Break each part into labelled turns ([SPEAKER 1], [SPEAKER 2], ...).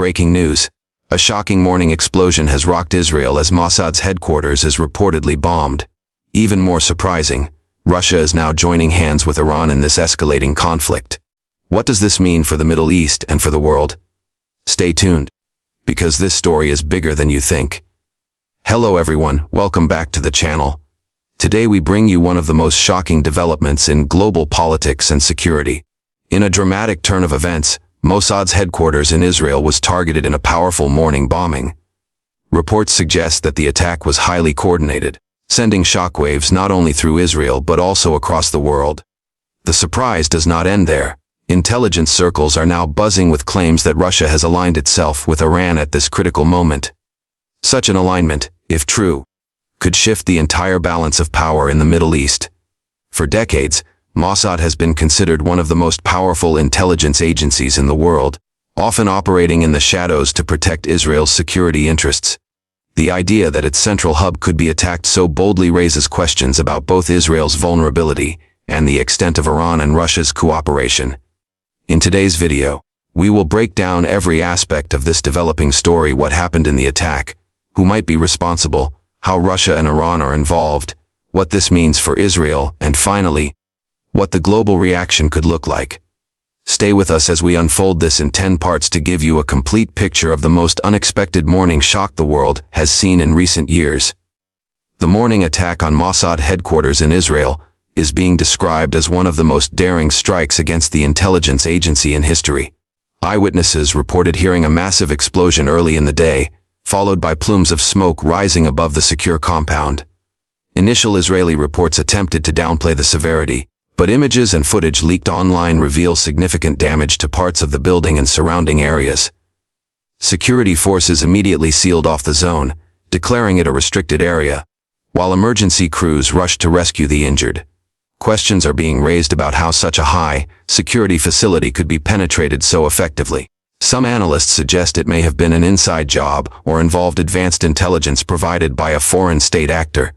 [SPEAKER 1] Breaking news. A shocking morning explosion has rocked Israel as Mossad's headquarters is reportedly bombed. Even more surprising, Russia is now joining hands with Iran in this escalating conflict. What does this mean for the Middle East and for the world? Stay tuned, because this story is bigger than you think. Hello everyone, welcome back to the channel. Today we bring you one of the most shocking developments in global politics and security. In a dramatic turn of events, Mossad's headquarters in Israel was targeted in a powerful morning bombing. Reports suggest that the attack was highly coordinated, sending shockwaves not only through Israel but also across the world. The surprise does not end there. Intelligence circles are now buzzing with claims that Russia has aligned itself with Iran at this critical moment. Such an alignment, if true, could shift the entire balance of power in the Middle East. For decades, Mossad has been considered one of the most powerful intelligence agencies in the world, often operating in the shadows to protect Israel's security interests. The idea that its central hub could be attacked so boldly raises questions about both Israel's vulnerability and the extent of Iran and Russia's cooperation. In today's video, we will break down every aspect of this developing story: what happened in the attack, who might be responsible, how Russia and Iran are involved, what this means for Israel, and finally, what the global reaction could look like. Stay with us as we unfold this in 10 parts to give you a complete picture of the most unexpected morning shock the world has seen in recent years. The morning attack on Mossad headquarters in Israel is being described as one of the most daring strikes against the intelligence agency in history. Eyewitnesses reported hearing a massive explosion early in the day, followed by plumes of smoke rising above the secure compound. Initial Israeli reports attempted to downplay the severity, but images and footage leaked online reveal significant damage to parts of the building and surrounding areas. Security forces immediately sealed off the zone, declaring it a restricted area, while emergency crews rushed to rescue the injured. Questions are being raised about how such a high-security facility could be penetrated so effectively. Some analysts suggest it may have been an inside job or involved advanced intelligence provided by a foreign state actor.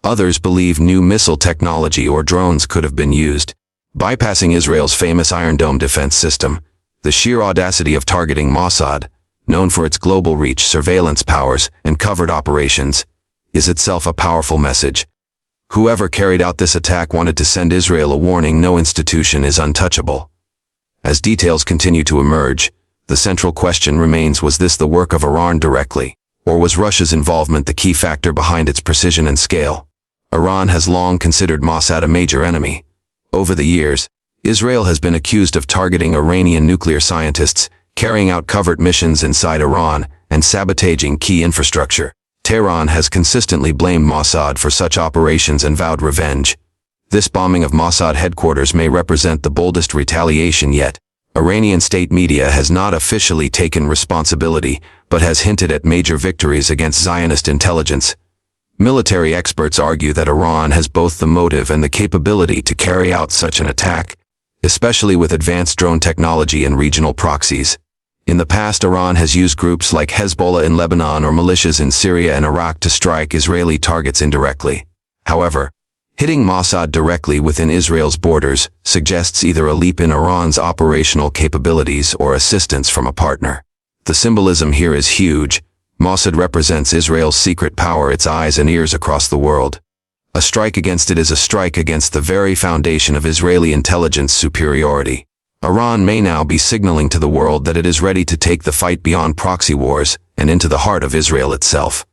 [SPEAKER 1] Others believe new missile technology or drones could have been used, bypassing Israel's famous Iron Dome defense system. The sheer audacity of targeting Mossad, known for its global reach, surveillance powers, and covert operations, is itself a powerful message. Whoever carried out this attack wanted to send Israel a warning: no institution is untouchable. As details continue to emerge, the central question remains: was this the work of Iran directly, or was Russia's involvement the key factor behind its precision and scale? Iran has long considered Mossad a major enemy. Over the years, Israel has been accused of targeting Iranian nuclear scientists, carrying out covert missions inside Iran, and sabotaging key infrastructure. Tehran has consistently blamed Mossad for such operations and vowed revenge. This bombing of Mossad headquarters may represent the boldest retaliation yet. Iranian state media has not officially taken responsibility, but has hinted at major victories against Zionist intelligence. Military experts argue that Iran has both the motive and the capability to carry out such an attack, especially with advanced drone technology and regional proxies. In the past, Iran has used groups like Hezbollah in Lebanon or militias in Syria and Iraq to strike Israeli targets indirectly. However, hitting Mossad directly within Israel's borders suggests either a leap in Iran's operational capabilities or assistance from a partner. The symbolism here is huge. Mossad represents Israel's secret power, its eyes and ears across the world. A strike against it is a strike against the very foundation of Israeli intelligence superiority. Iran may now be signaling to the world that it is ready to take the fight beyond proxy wars and into the heart of Israel itself.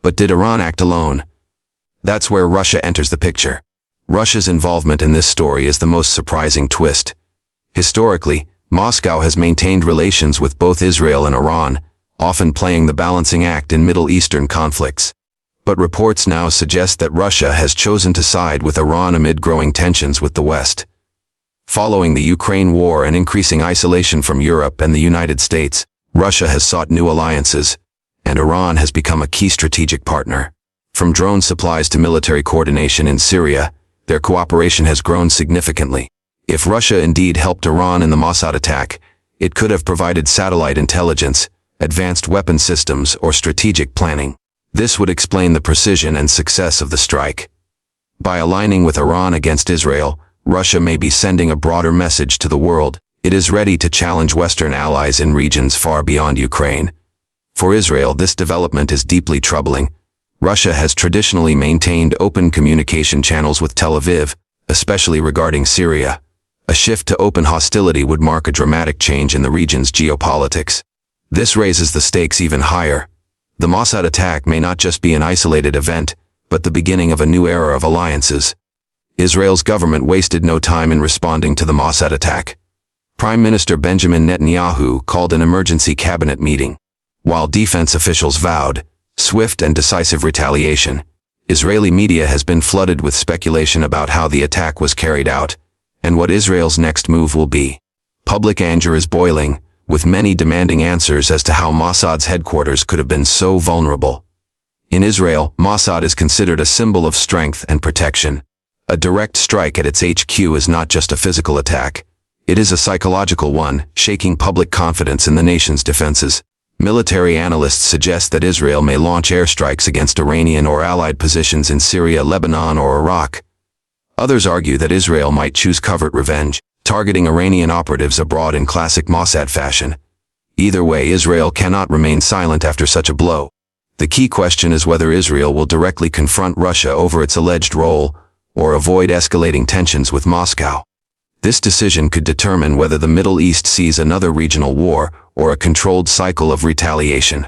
[SPEAKER 1] But did Iran act alone? That's where Russia enters the picture. Russia's involvement in this story is the most surprising twist. Historically, Moscow has maintained relations with both Israel and Iran, often playing the balancing act in Middle Eastern conflicts. But reports now suggest that Russia has chosen to side with Iran amid growing tensions with the West. Following the Ukraine war and increasing isolation from Europe and the United States, Russia has sought new alliances, and Iran has become a key strategic partner. From drone supplies to military coordination in Syria, their cooperation has grown significantly. If Russia indeed helped Iran in the Mossad attack, it could have provided satellite intelligence, advanced weapon systems, or strategic planning. This would explain the precision and success of the strike. By aligning with Iran against Israel, Russia may be sending a broader message to the world: It is ready to challenge Western allies in regions far beyond Ukraine. For Israel, this development is deeply troubling. Russia has traditionally maintained open communication channels with Tel Aviv, especially regarding Syria. A shift to open hostility would mark a dramatic change in the region's geopolitics. This raises the stakes even higher. The Mossad attack may not just be an isolated event, but the beginning of a new era of alliances. Israel's government wasted no time in responding to the Mossad attack. Prime Minister Benjamin Netanyahu called an emergency cabinet meeting. While defense officials vowed swift and decisive retaliation, Israeli media has been flooded with speculation about how the attack was carried out and what Israel's next move will be. Public anger is boiling, with many demanding answers as to how Mossad's headquarters could have been so vulnerable. In Israel, Mossad is considered a symbol of strength and protection. A direct strike at its HQ is not just a physical attack. It is a psychological one, shaking public confidence in the nation's defenses. Military analysts suggest that Israel may launch airstrikes against Iranian or allied positions in Syria, Lebanon, or Iraq. Others argue that Israel might choose covert revenge, targeting Iranian operatives abroad in classic Mossad fashion. Either way, Israel cannot remain silent after such a blow. The key question is whether Israel will directly confront Russia over its alleged role, or avoid escalating tensions with Moscow. This decision could determine whether the Middle East sees another regional war or a controlled cycle of retaliation.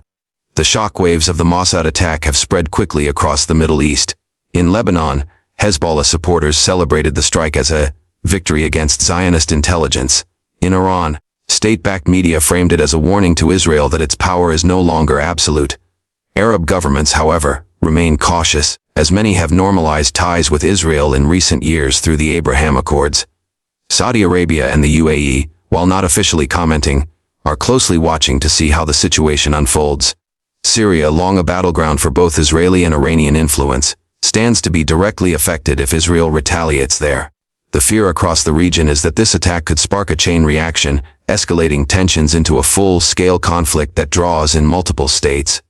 [SPEAKER 1] The shockwaves of the Mossad attack have spread quickly across the Middle East. In Lebanon, Hezbollah supporters celebrated the strike as a victory against Zionist intelligence. In Iran, state-backed media framed it as a warning to Israel that its power is no longer absolute. Arab governments, however, remain cautious, as many have normalized ties with Israel in recent years through the Abraham Accords. Saudi Arabia and the UAE, while not officially commenting, are closely watching to see how the situation unfolds. Syria, long a battleground for both Israeli and Iranian influence, stands to be directly affected if Israel retaliates there. The fear across the region is that this attack could spark a chain reaction, escalating tensions into a full-scale conflict that draws in multiple states.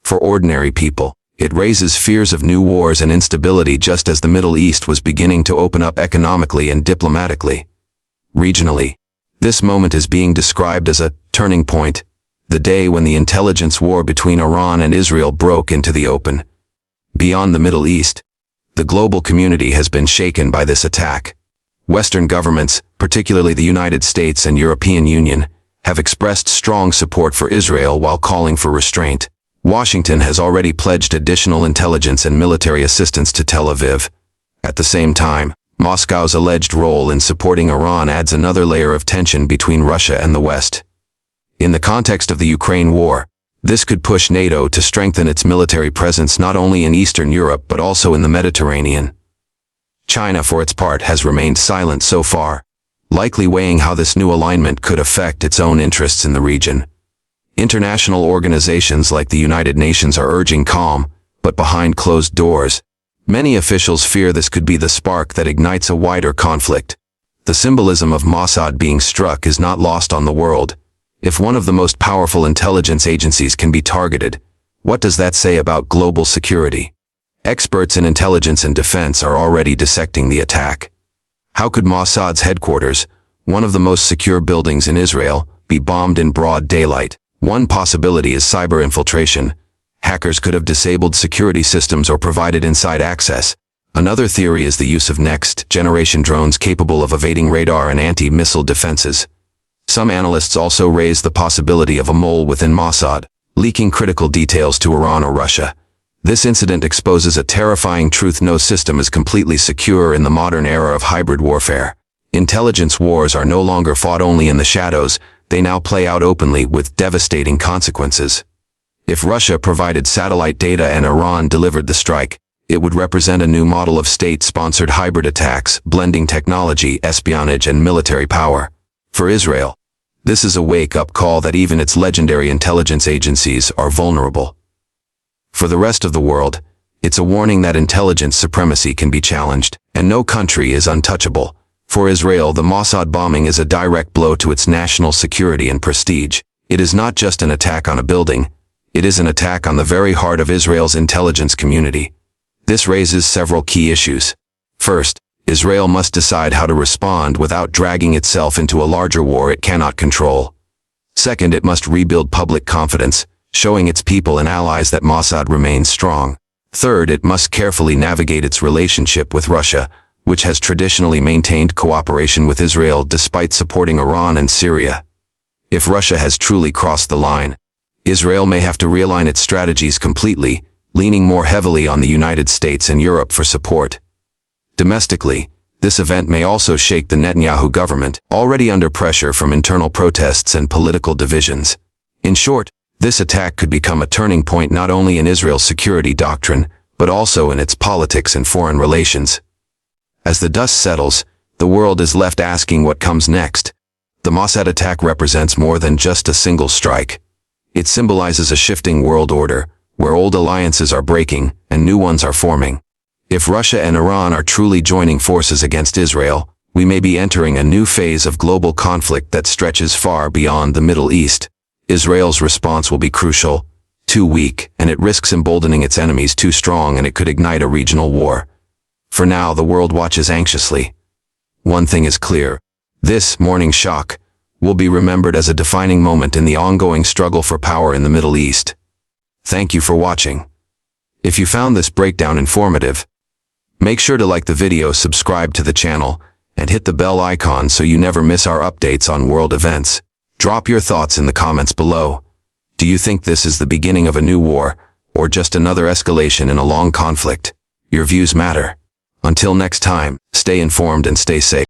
[SPEAKER 1] For ordinary people, it raises fears of new wars and instability just as the Middle East was beginning to open up economically and diplomatically. Regionally, this moment is being described as a turning point, the day when the intelligence war between Iran and Israel broke into the open. Beyond the Middle East, the global community has been shaken by this attack. Western governments, particularly the United States and European Union, have expressed strong support for Israel while calling for restraint. Washington has already pledged additional intelligence and military assistance to Tel Aviv. At the same time, Moscow's alleged role in supporting Iran adds another layer of tension between Russia and the West. In the context of the Ukraine war, this could push NATO to strengthen its military presence not only in Eastern Europe but also in the Mediterranean. China, for its part, has remained silent so far, likely weighing how this new alignment could affect its own interests in the region. International organizations like the United Nations are urging calm, but behind closed doors, many officials fear this could be the spark that ignites a wider conflict. The symbolism of Mossad being struck is not lost on the world. If one of the most powerful intelligence agencies can be targeted, what does that say about global security? Experts in intelligence and defense are already dissecting the attack. How could Mossad's headquarters, one of the most secure buildings in Israel, be bombed in broad daylight? One possibility is cyber infiltration. Hackers could have disabled security systems or provided inside access. Another theory is the use of next-generation drones capable of evading radar and anti-missile defenses. Some analysts also raise the possibility of a mole within Mossad, leaking critical details to Iran or Russia. This incident exposes a terrifying truth: no system is completely secure in the modern era of hybrid warfare. Intelligence wars are no longer fought only in the shadows, they now play out openly with devastating consequences. If Russia provided satellite data and Iran delivered the strike, it would represent a new model of state-sponsored hybrid attacks, blending technology, espionage, and military power. For Israel, this is a wake-up call that even its legendary intelligence agencies are vulnerable. For the rest of the world, it's a warning that intelligence supremacy can be challenged, and no country is untouchable. For Israel, the Mossad bombing is a direct blow to its national security and prestige. It is not just an attack on a building, it is an attack on the very heart of Israel's intelligence community. This raises several key issues. First, Israel must decide how to respond without dragging itself into a larger war it cannot control. Second, it must rebuild public confidence, showing its people and allies that Mossad remains strong. Third, it must carefully navigate its relationship with Russia, which has traditionally maintained cooperation with Israel despite supporting Iran and Syria. If Russia has truly crossed the line, Israel may have to realign its strategies completely, leaning more heavily on the United States and Europe for support. Domestically, this event may also shake the Netanyahu government, already under pressure from internal protests and political divisions. In short, this attack could become a turning point not only in Israel's security doctrine, but also in its politics and foreign relations. As the dust settles, the world is left asking what comes next. The Mossad attack represents more than just a single strike. It symbolizes a shifting world order, where old alliances are breaking and new ones are forming. If Russia and Iran are truly joining forces against Israel, we may be entering a new phase of global conflict that stretches far beyond the Middle East. Israel's response will be crucial, too weak, and it risks emboldening its enemies too strong, and it could ignite a regional war. For now, the world watches anxiously. One thing is clear: this morning shock will be remembered as a defining moment in the ongoing struggle for power in the Middle East. Thank you for watching. If you found this breakdown informative, make sure to like the video, subscribe to the channel, and hit the bell icon so you never miss our updates on world events. Drop your thoughts in the comments below. Do you think this is the beginning of a new war, or just another escalation in a long conflict? Your views matter. Until next time, stay informed and stay safe.